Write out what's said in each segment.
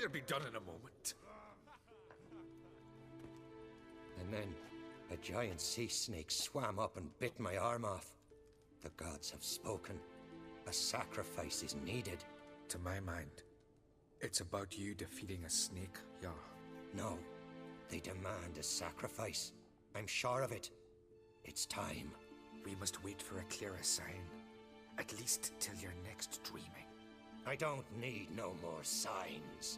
We'll be done in a moment. And then a giant sea snake swam up and bit my arm off. The gods have spoken. A sacrifice is needed. To my mind, it's about you defeating a snake, yeah. No, they demand a sacrifice. I'm sure of it. It's time. We must wait for a clearer sign. At least till your next dreaming. I don't need no more signs.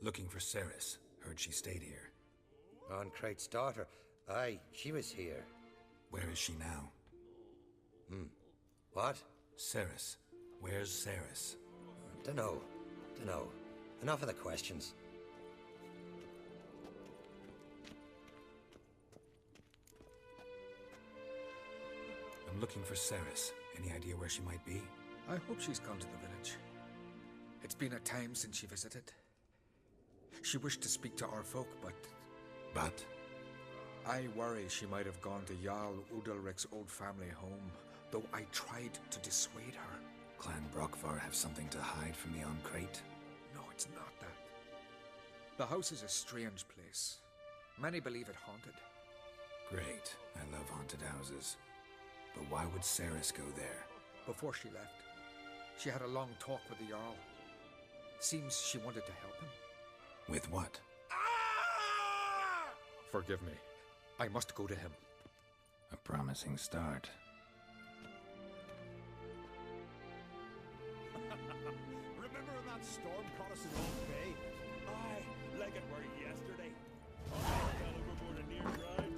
Looking for Ceres. Heard she stayed here. Ancrate's daughter. Aye, she was here. Where is she now? What? Ceres. Where's Ceres? Dunno. Enough of the questions. I'm looking for Ceres. Any idea where she might be? I hope she's gone to the village. It's been a time since she visited. She wished to speak to our folk, But? I worry she might have gone to Jarl Udalric's old family home, though I tried to dissuade her. Clan Brockvar have something to hide from the Ancrate? No, it's not that. The house is a strange place. Many believe it haunted. Great. I love haunted houses. But why would Ceres go there? Before she left, she had a long talk with the Jarl. Seems she wanted to help him. With what? Forgive me. I must go to him. A promising start. Remember when that storm caught us in Old Bay? Aye, like it were yesterday. I fell overboard and near drowned.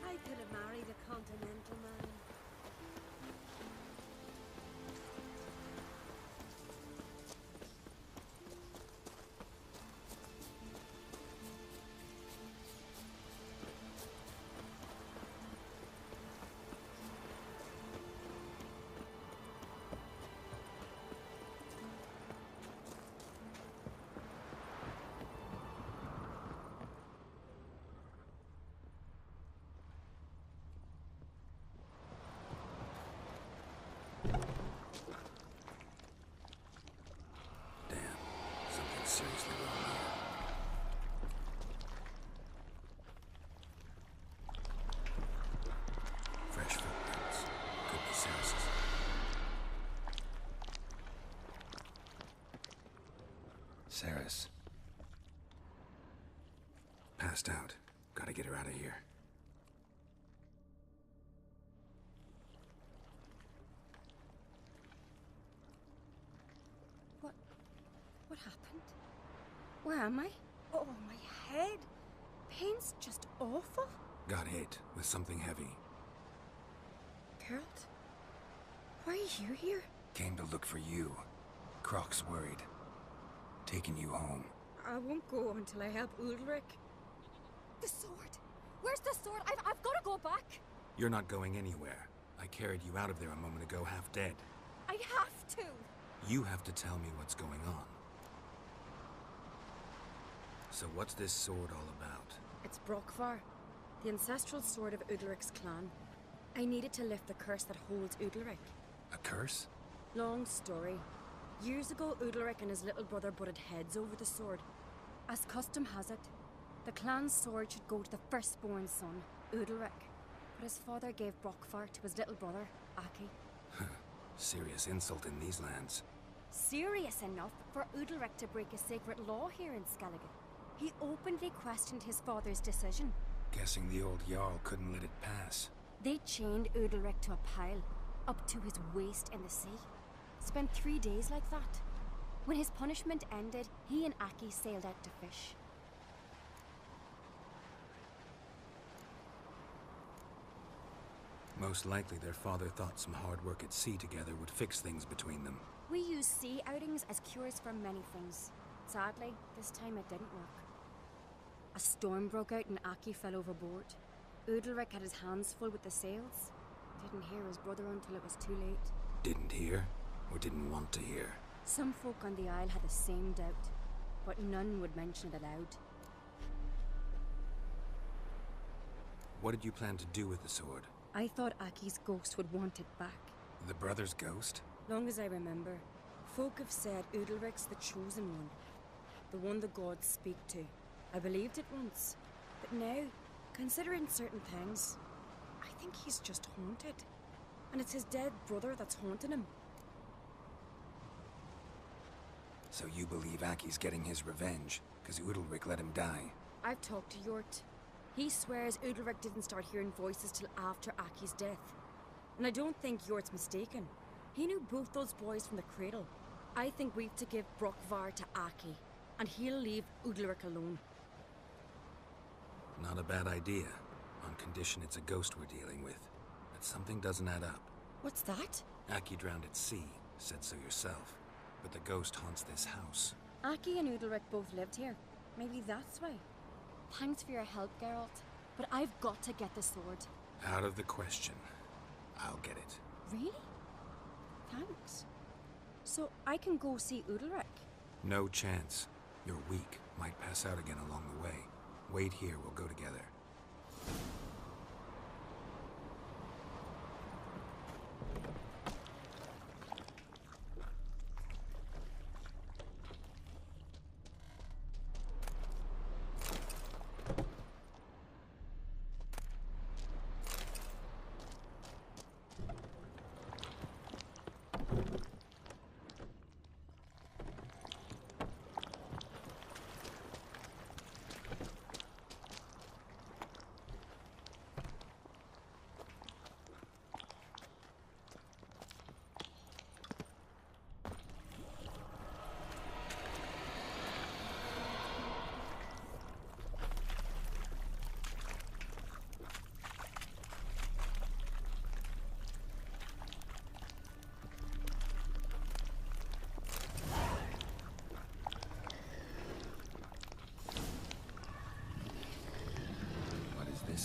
I could have married a continental man. Damn. Something seriously wrong here. Fresh footprints. Could be Ceres's. Ceres. Passed out. Gotta get her out of here. What happened? Where am I? Oh, my head. Pain's just awful. Got hit with something heavy. Geralt? Why are you here? Came to look for you. Croc's worried. Taking you home. I won't go until I help Ulrich. The sword! Where's the sword? I've got to go back! You're not going anywhere. I carried you out of there a moment ago, half dead. I have to! You have to tell me what's going on. So what's this sword all about? It's Brockvar, the ancestral sword of Udalric's clan. I needed to lift the curse that holds Udalric. A curse? Long story. Years ago, Udalric and his little brother butted heads over the sword. As custom has it, the clan's sword should go to the firstborn son, Udalric. But his father gave Brockvar to his little brother, Aki. Serious insult in these lands. Serious enough for Udalric to break a sacred law here in Skellige. He openly questioned his father's decision. Guessing the old Jarl couldn't let it pass. They chained Udalric to a pile, up to his waist in the sea. Spent 3 days like that. When his punishment ended, he and Aki sailed out to fish. Most likely their father thought some hard work at sea together would fix things between them. We use sea outings as cures for many things. Sadly, this time it didn't work. A storm broke out and Aki fell overboard. Udalric had his hands full with the sails. Didn't hear his brother until it was too late. Didn't hear, or didn't want to hear? Some folk on the Isle had the same doubt, but none would mention it aloud. What did you plan to do with the sword? I thought Aki's ghost would want it back. The brother's ghost? Long as I remember, folk have said Udalric's the chosen one. The one the gods speak to. I believed it once, but now, considering certain things, I think he's just haunted. And it's his dead brother that's haunting him. So you believe Aki's getting his revenge, because Udalric let him die? I've talked to Yort. He swears Udalric didn't start hearing voices till after Aki's death. And I don't think Yort's mistaken. He knew both those boys from the cradle. I think we've to give Brockvar to Aki, and he'll leave Udalric alone. Not a bad idea, on condition it's a ghost we're dealing with. But something doesn't add up. What's that? Aki drowned at sea, said so yourself. But the ghost haunts this house. Aki and Udalric both lived here. Maybe that's why. Thanks for your help, Geralt. But I've got to get the sword. Out of the question. I'll get it. Really? Thanks. So I can go see Udalric? No chance. You're weak. Might pass out again along the way. Wait here, we'll go together.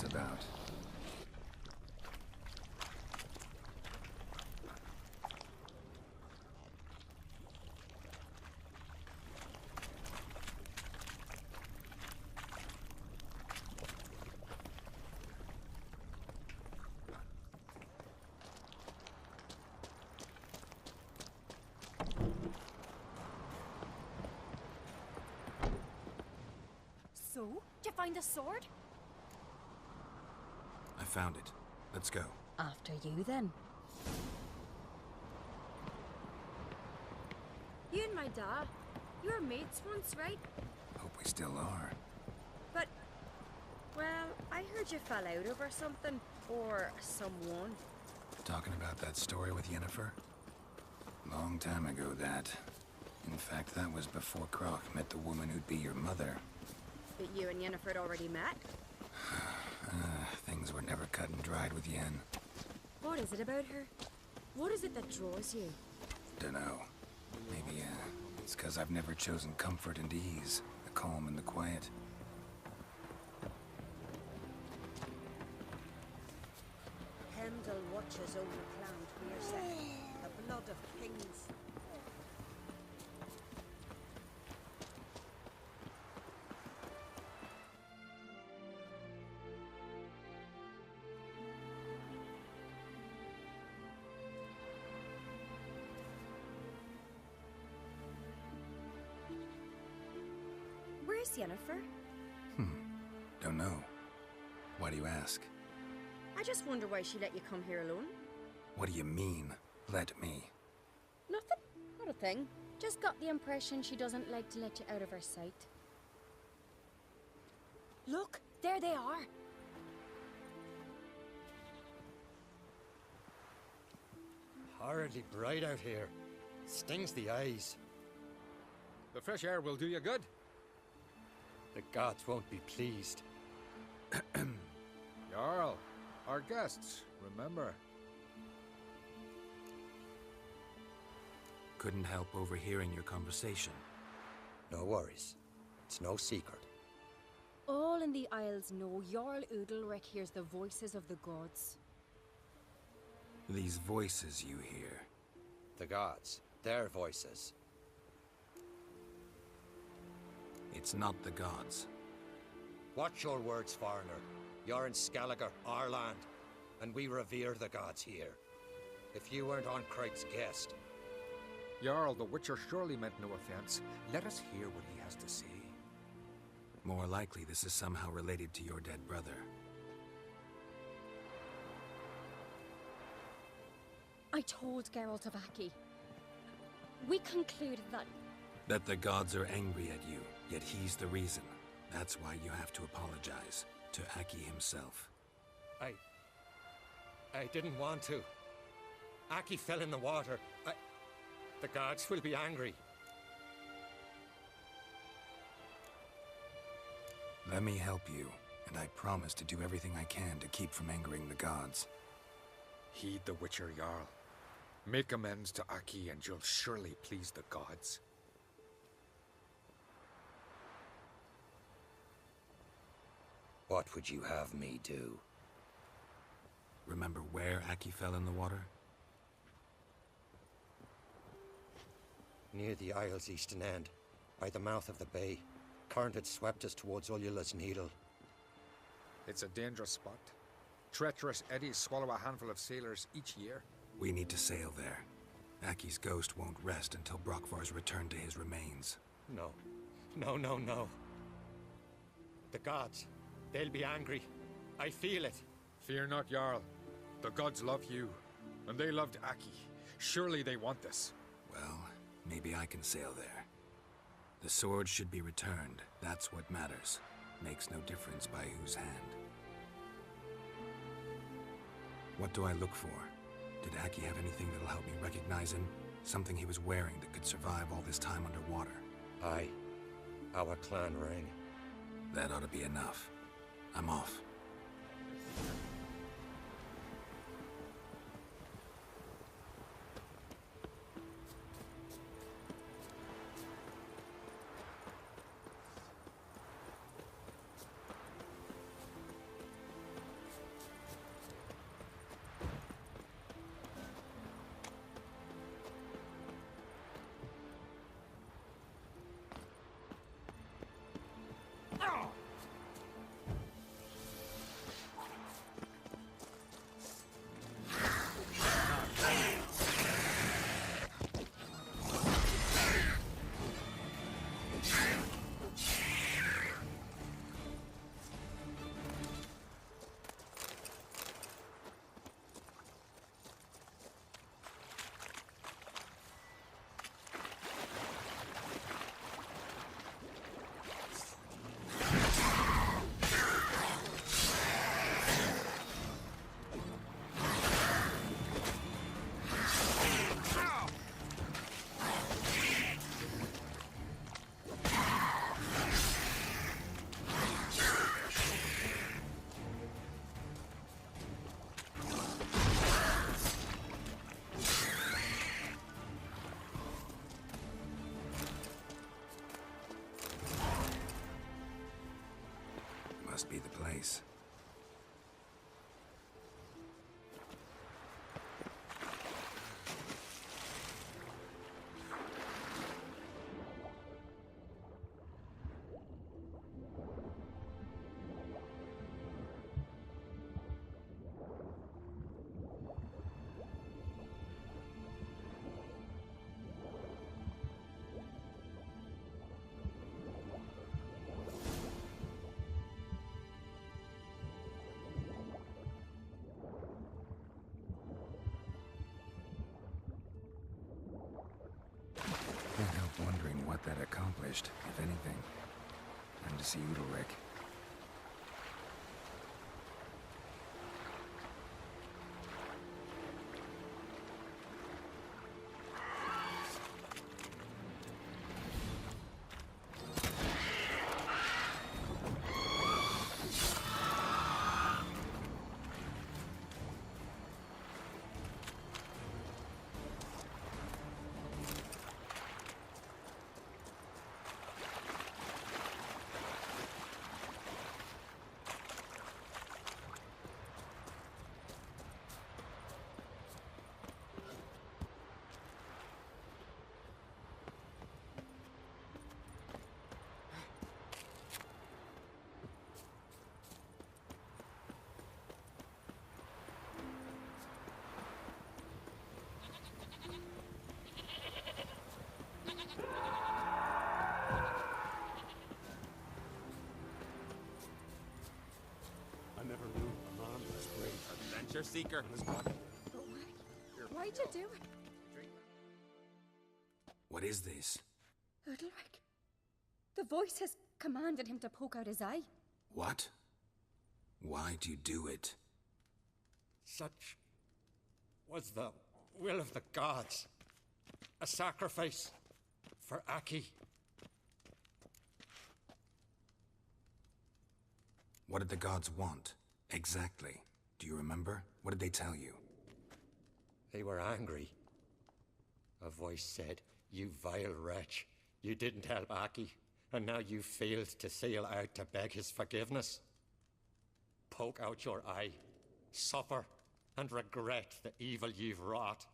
About. So, did you find the sword? I found it. Let's go. After you, then. You and my dad, you were mates once, right? Hope we still are. But, well, I heard you fell out over something, or someone. Talking about that story with Yennefer? Long time ago, that. In fact, that was before Croc met the woman who'd be your mother. But you and Yennefer had already met? Things were never cut and dried with Yen. What is it about her? What is it that draws you? Dunno. Maybe, it's 'cause I've never chosen comfort and ease, the calm and the quiet. Heimdall watches over the clan Twirsek, the blood of kings. Where's Yennefer? Don't know. Why do you ask? I just wonder why she let you come here alone. What do you mean, let me? Nothing. Not a thing. Just got the impression she doesn't like to let you out of her sight. Look, there they are. Horridly bright out here. Stings the eyes. The fresh air will do you good. The gods won't be pleased. Jarl, our guests, remember. Couldn't help overhearing your conversation. No worries. It's no secret. All in the Isles know Jarl Udalric hears the voices of the gods. These voices you hear. The gods. Their voices. It's not the gods. Watch your words, foreigner. You're in Skelliger, our land, and we revere the gods here. If you weren't on Cright's guest... Jarl, the Witcher surely meant no offense. Let us hear what he has to say. More likely this is somehow related to your dead brother. I told Geralt of Aki. We concluded that... That the gods are angry at you, yet he's the reason. That's why you have to apologize. To Aki himself. I didn't want to. Aki fell in the water. The gods will be angry. Let me help you, and I promise to do everything I can to keep from angering the gods. Heed the Witcher, Jarl. Make amends to Aki and you'll surely please the gods. What would you have me do? Remember where Aki fell in the water? Near the Isle's eastern end, by the mouth of the bay. Current had swept us towards Ullula's Needle. It's a dangerous spot. Treacherous eddies swallow a handful of sailors each year. We need to sail there. Aki's ghost won't rest until Brokvar's returned to his remains. No. No, no, no. The gods. They'll be angry. I feel it. Fear not, Jarl. The gods love you, and they loved Aki. Surely they want this. Well, maybe I can sail there. The sword should be returned. That's what matters. Makes no difference by whose hand. What do I look for? Did Aki have anything that'll help me recognize him? Something he was wearing that could survive all this time underwater? Aye. Our clan ring. That ought to be enough. I'm off. Must be the place. Can't help wondering what that accomplished, if anything. And to see Udalric. never knew a man was brave. Adventure seeker. But why? Why'd you do it? What is this? Udalric. The voice has commanded him to poke out his eye. What? Why'd you do it? Such was the will of the gods. A sacrifice for Aki. What did the gods want? Exactly. Do you remember? What did they tell you? They were angry. A voice said, "You vile wretch. You didn't help Aki, and now you failed to sail out to beg his forgiveness. Poke out your eye, suffer, and regret the evil you've wrought."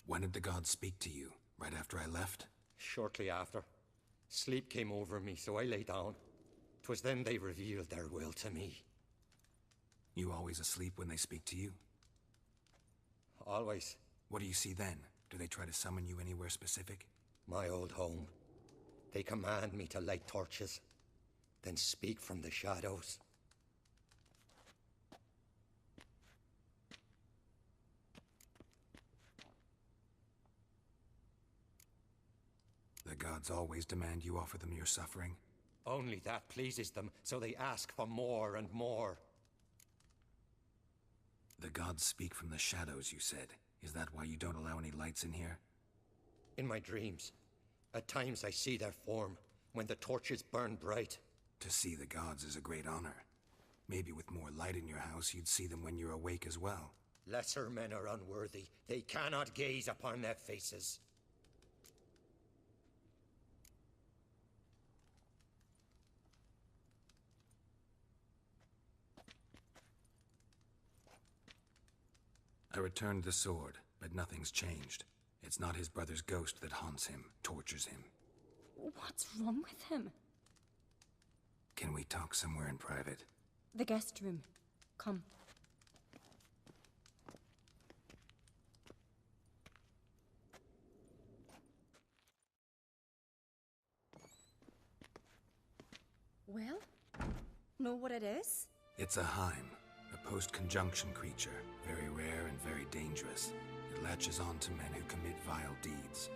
When did the gods speak to you? Right after I left? Shortly after. Sleep came over me, so I lay down. 'Twas then they revealed their will to me. You always asleep when they speak to you? Always. What do you see then? Do they try to summon you anywhere specific? My old home. They command me to light torches, then speak from the shadows. The gods always demand you offer them your suffering? Only that pleases them, so they ask for more and more. The gods speak from the shadows, you said. Is that why you don't allow any lights in here? In my dreams, at times I see their form, when the torches burn bright. To see the gods is a great honor. Maybe with more light in your house, you'd see them when you're awake as well. Lesser men are unworthy. They cannot gaze upon their faces. I returned the sword, but nothing's changed. It's not his brother's ghost that haunts him, tortures him. What's wrong with him? Can we talk somewhere in private? The guest room. Come. Well, know what it is? It's a Heim, a post-conjunction creature, very rare and very dangerous. It latches on to men who commit vile deeds.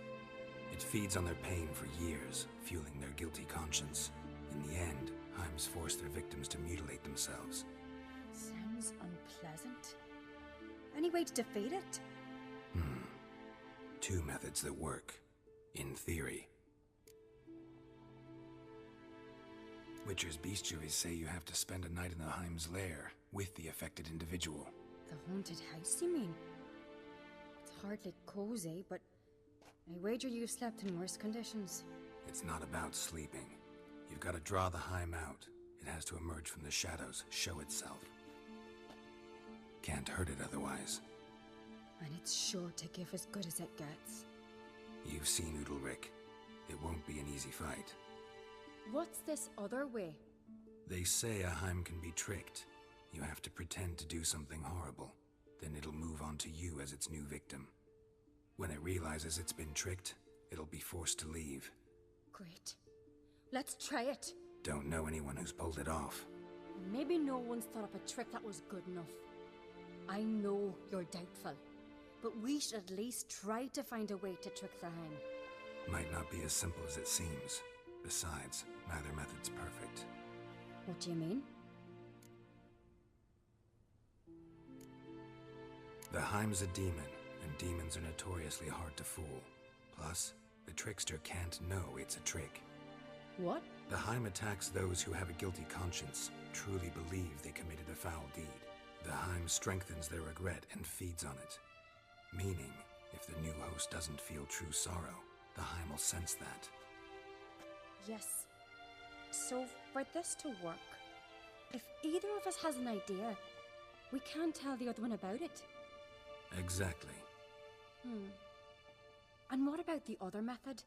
It feeds on their pain for years, fueling their guilty conscience. In the end, Heims force their victims to mutilate themselves. Sounds unpleasant. Any way to defeat it? Two methods that work, in theory. Witcher's bestiaries say you have to spend a night in the Heim's lair with the affected individual. The haunted house, you mean? It's hardly cozy, but I wager you've slept in worse conditions. It's not about sleeping. You've got to draw the Heim out. It has to emerge from the shadows, show itself. Can't hurt it otherwise. And it's sure to give as good as it gets. You've seen Udalric. It won't be an easy fight. What's this other way? They say a Heim can be tricked. You have to pretend to do something horrible. Then it'll move on to you as its new victim. When it realizes it's been tricked, it'll be forced to leave. Great. Let's try it. Don't know anyone who's pulled it off. Maybe no one's thought up a trick that was good enough. I know you're doubtful, but we should at least try to find a way to trick the Heim. Might not be as simple as it seems. Besides, neither method's perfect. What do you mean? The Heim's a demon, and demons are notoriously hard to fool. Plus, the trickster can't know it's a trick. What? The Heim attacks those who have a guilty conscience, truly believe they committed a foul deed. The Heim strengthens their regret and feeds on it. Meaning, if the new host doesn't feel true sorrow, the Heim will sense that. Yes. So, for this to work, if either of us has an idea, we can't tell the other one about it. Exactly. And what about the other method?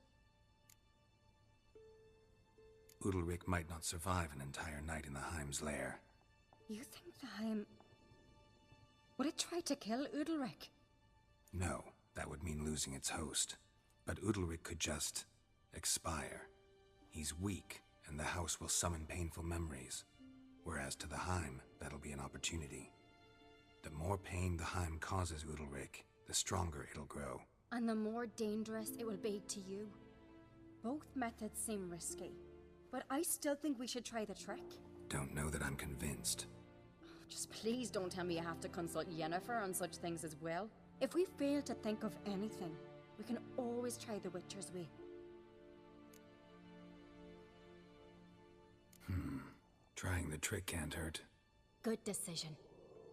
Udalric might not survive an entire night in the Heim's lair. You think the Heim... would it try to kill Udalric? No, that would mean losing its host. But Udalric could just expire. He's weak, and the house will summon painful memories. Whereas to the Heim, that'll be an opportunity. The more pain the Heim causes Udalric, the stronger it'll grow. And the more dangerous it will be to you. Both methods seem risky, but I still think we should try the trick. Don't know that I'm convinced. Just please don't tell me you have to consult Yennefer on such things as well. If we fail to think of anything, we can always try the Witcher's way. Trying the trick can't hurt. Good decision.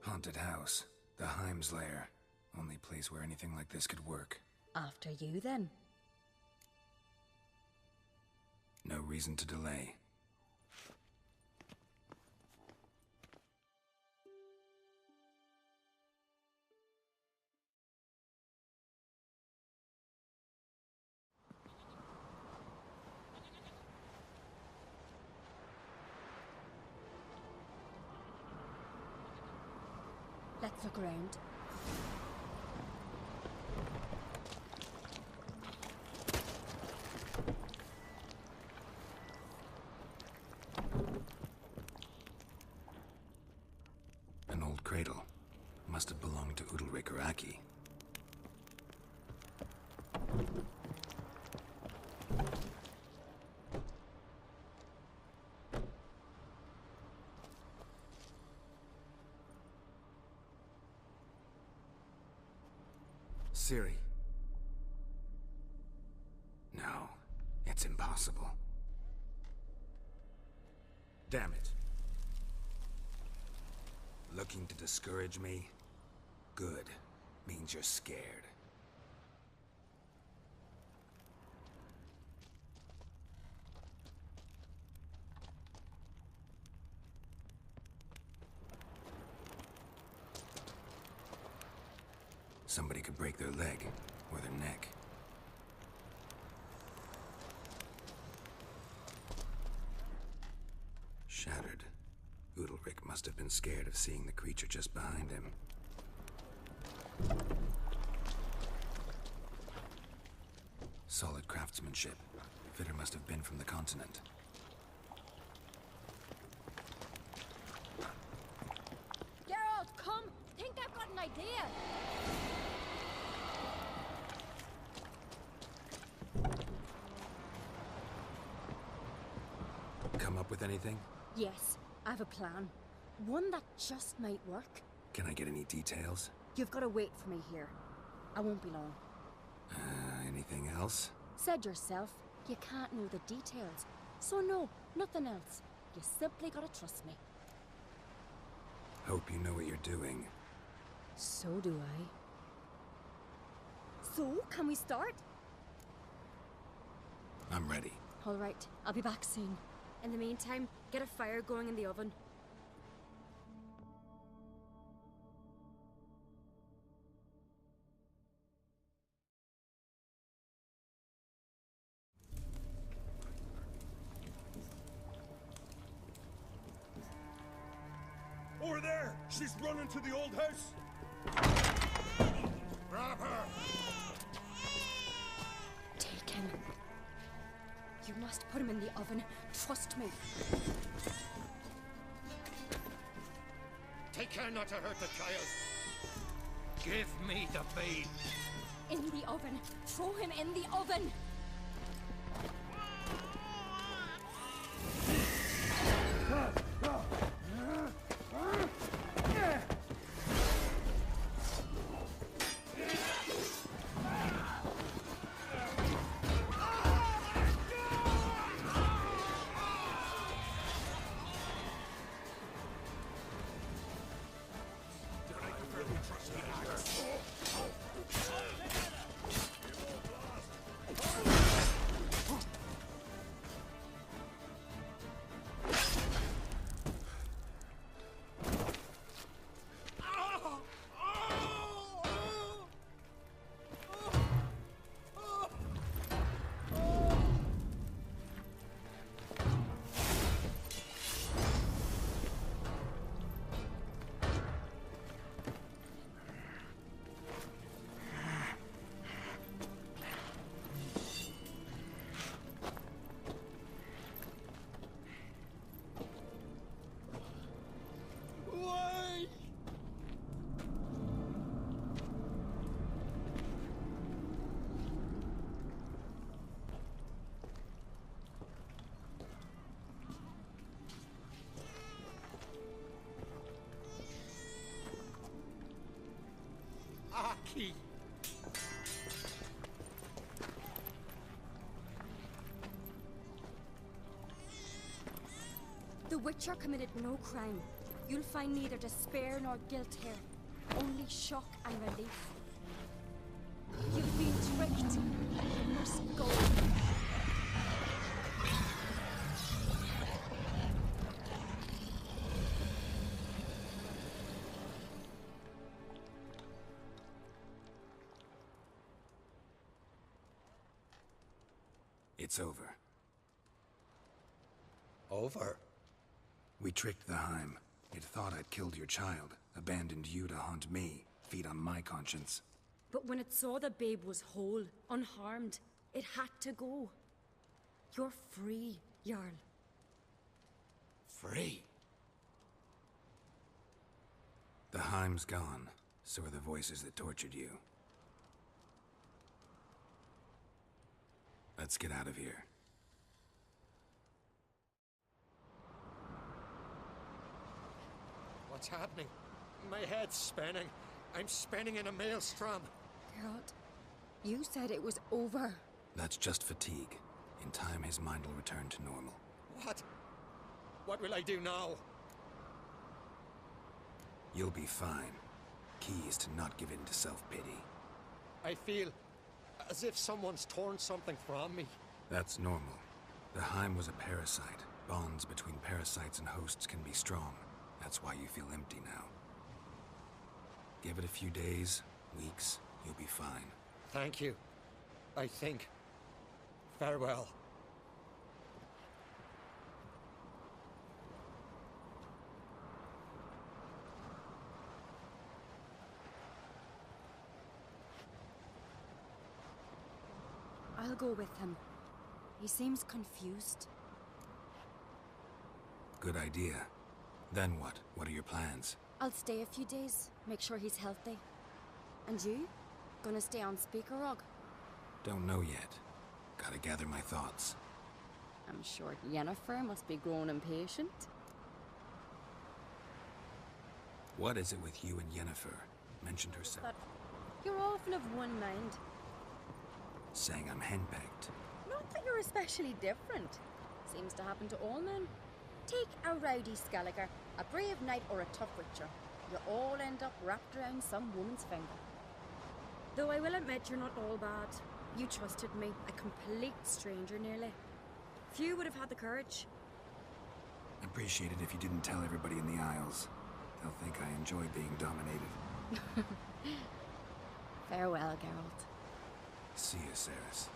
Haunted house. The Heim's lair. Only place where anything like this could work. After you, then. No reason to delay. Let's look around. An old cradle. Must have belonged to Udalric or Aki. Ciri. No, it's impossible. Damn it. Looking to discourage me? Good. Means you're scared. Somebody could break their leg, or their neck. Shattered. Udalric must have been scared of seeing the creature just behind him. Solid craftsmanship. Fitter must have been from the continent. Geralt, come! Think I've got an idea! Come up with anything? Yes, I have a plan. One that just might work. Can I get any details? You've got to wait for me here. I won't be long. Anything else? Said yourself, you can't know the details. So no, nothing else. You simply gotta trust me. Hope you know what you're doing. So do I. So, can we start? I'm ready. All right, I'll be back soon. In the meantime, get a fire going in the oven. Over there! She's running to the old house! Grab her! Take him. You must put him in the oven. Trust me. Take care not to hurt the child. Give me the babe. In the oven. Throw him in the oven. The Witcher committed no crime. You'll find neither despair nor guilt here. Only shock and relief. You've been tricked. You must go. It's over. Over? We tricked the Heim. It thought I'd killed your child, abandoned you to haunt me, feed on my conscience. But when it saw the babe was whole, unharmed, it had to go. You're free, Jarl. Free? The Heim's gone, so are the voices that tortured you. Let's get out of here. What's happening? My head's spinning. I'm spinning in a maelstrom. Geralt, you said it was over. That's just fatigue. In time, his mind will return to normal. What? What will I do now? You'll be fine. Key is to not give in to self-pity. I feel as if someone's torn something from me. That's normal. The Heim was a parasite. Bonds between parasites and hosts can be strong. That's why you feel empty now. Give it a few days, weeks, you'll be fine. Thank you. I think. Farewell. I'll go with him. He seems confused. Good idea. Then what? What are your plans? I'll stay a few days, make sure he's healthy. And you? Gonna stay on Speaker Rog? Don't know yet. Gotta gather my thoughts. I'm sure Yennefer must be growing impatient. What is it with you and Yennefer? Mentioned herself. But you're often of one mind. Saying I'm henpecked. Not that you're especially different. Seems to happen to all men. Take a rowdy Skelliger, a brave knight or a tough witcher. You all end up wrapped around some woman's finger. Though I will admit you're not all bad. You trusted me, a complete stranger nearly. Few would have had the courage. Appreciate it if you didn't tell everybody in the Isles. They'll think I enjoy being dominated. Farewell, Geralt. See you, Ceres.